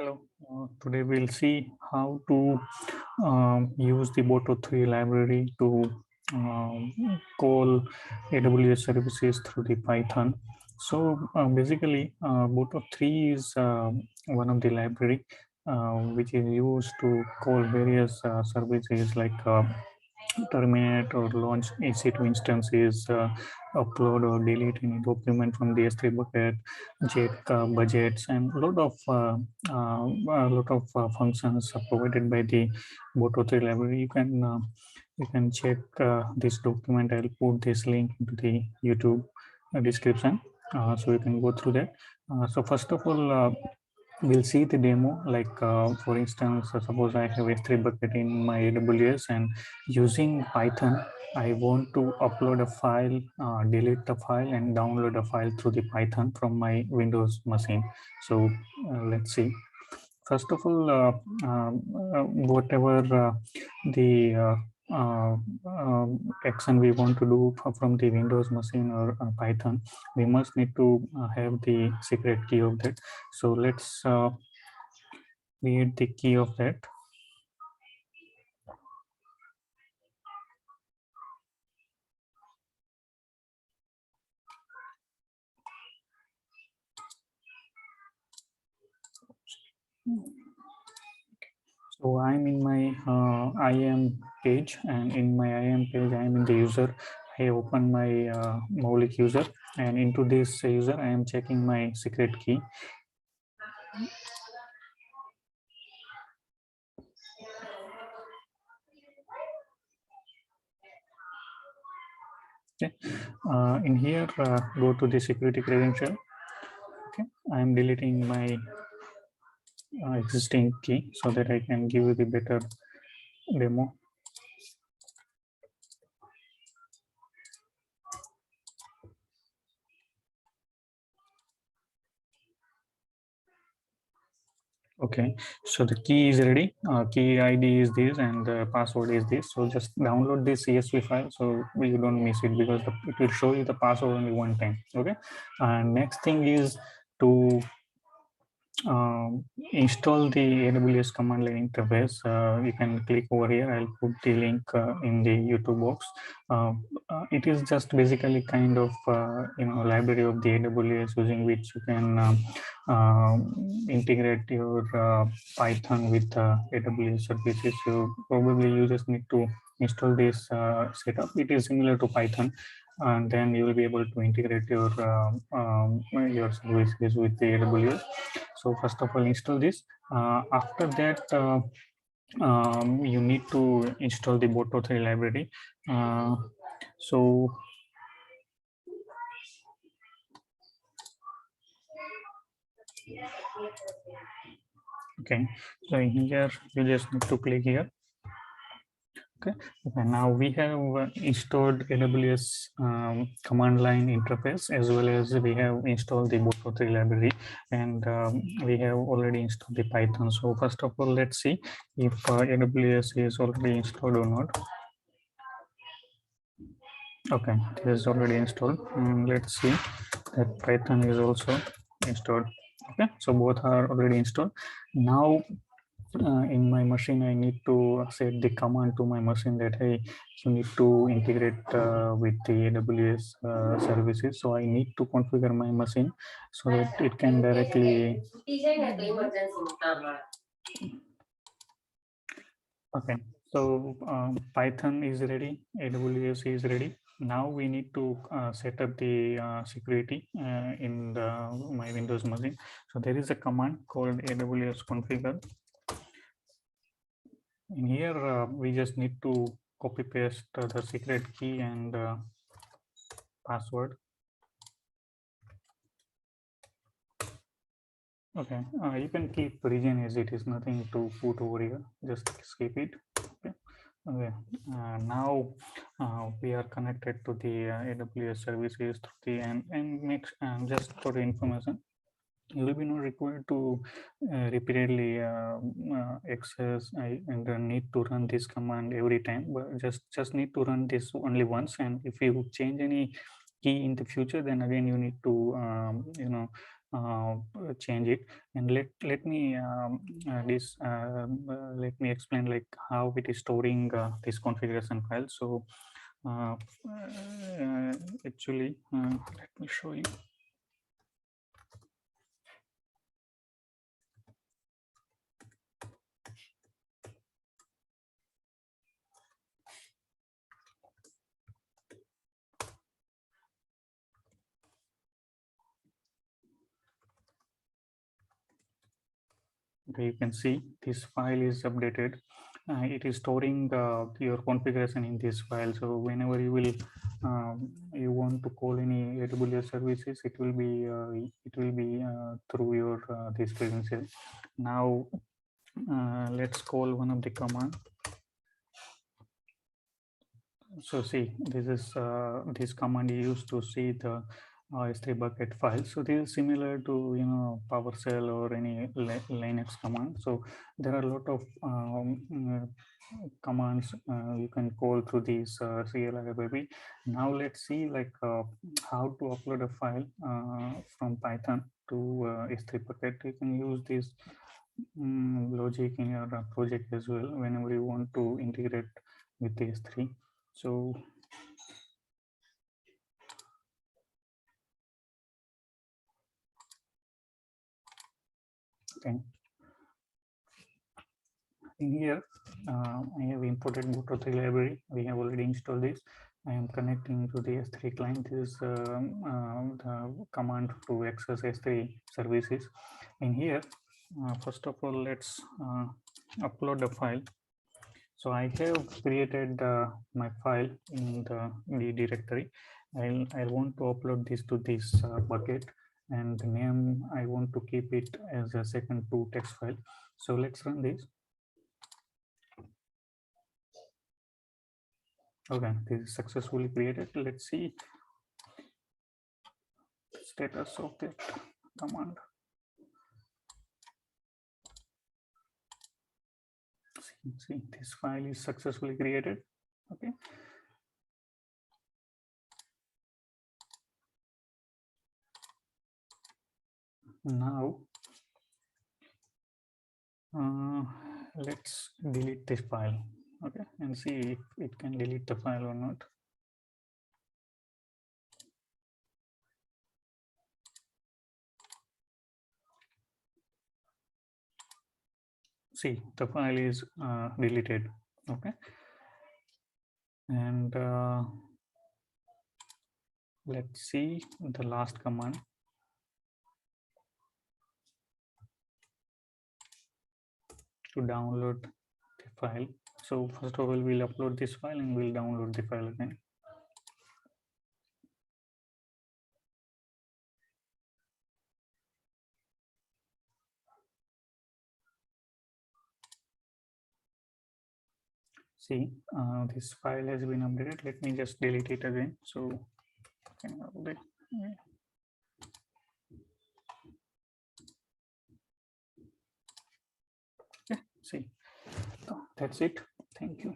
Hello. Today we'll see how to use the Boto3 library to call AWS services through the Python. So basically, Boto3 is one of the library which is used to call various services like terminate or launch EC2 instances, upload or delete any document from the S3 bucket, check budgets, and a lot of functions are provided by the Boto3 library. You can check this document. I'll put this link into the YouTube description, so you can go through that. So first of all, we'll see the demo. Like for instance, suppose I have S3 bucket in my AWS, and using Python I want to upload a file, delete the file, and download a file through the Python from my Windows machine. So let's see. First of all, whatever the uh, action we want to do from the Windows machine or Python, we must need to have the secret key of that. So let's create the key of that. So I'm in my IAM page, and in my IAM page, I'm in the user. I open my Maulik user, and into this user, I am checking my secret key. Okay, in here, go to the security credential. Okay, I am deleting my existing key so that I can give you the better demo. Okay, so the key is ready. Key ID is this, and the password is this. So just download this CSV file so you don't miss it, because it will show you the password only one time. Okay, and next thing is to install the AWS command line interface. You can click over here. I'll put the link in the YouTube box. It is just basically kind of library of the AWS, using which you can integrate your Python with AWS services. So probably you just need to install this setup. It is similar to Python, and then you will be able to integrate your services with the AWS. So first of all, install this. After that, you need to install the Boto3 library. So okay, so here you just need to click here. Okay, now we have installed AWS command line interface, as well as we have installed the Boto3 library, and we have already installed the Python. So first of all, let's see if AWS is already installed or not. Okay, it is already installed, and let's see that Python is also installed. Okay, so both are already installed. Now in my machine, I need to set the command to my machine that, hey, you need to integrate with the AWS services. So I need to configure my machine so that it can directly. Okay, so Python is ready, AWS is ready. Now we need to set up the security in my Windows machine. So there is a command called AWS configure. In here, we just need to copy paste the secret key and password. Okay, you can keep region as it is, nothing to put over here, just skip it. Okay, okay. Now we are connected to the AWS services through the and next just for the information, you will be not required to repeatedly access and need to run this command every time, but just need to run this only once. And if you change any key in the future, then again you need to change it. And let me let me explain like how it is storing this configuration file. So actually let me show you. Okay, you can see this file is updated. It is storing your configuration in this file. So whenever you will you want to call any AWS services, it will be through your this credential. Now let's call one of the command. So see, this is this command used to see the S3 bucket file. So this is similar to PowerShell or any Linux command. So there are a lot of commands you can call through these CLI. Now let's see like how to upload a file from Python to S3 bucket. You can use this logic in your project as well whenever you want to integrate with the S3. So okay, in here I have imported Boto3 library. We have already installed this. I am connecting to the S3 client. This is the command to access S3 services. In here, first of all, let's upload the file. So I have created my file in the directory. I want to upload this to this bucket, and the name I want to keep it as a second2 text file. So let's run this. Okay, this is successfully created. Let's see status of that command. See, this file is successfully created. Okay. Now let's delete this file. Okay, and see if it can delete the file or not. See, the file is deleted. Okay, and let's see the last command. To download the file. So first of all, we'll upload this file and we'll download the file again. See, this file has been updated. Let me just delete it again. So, okay, see, that's it. Thank you.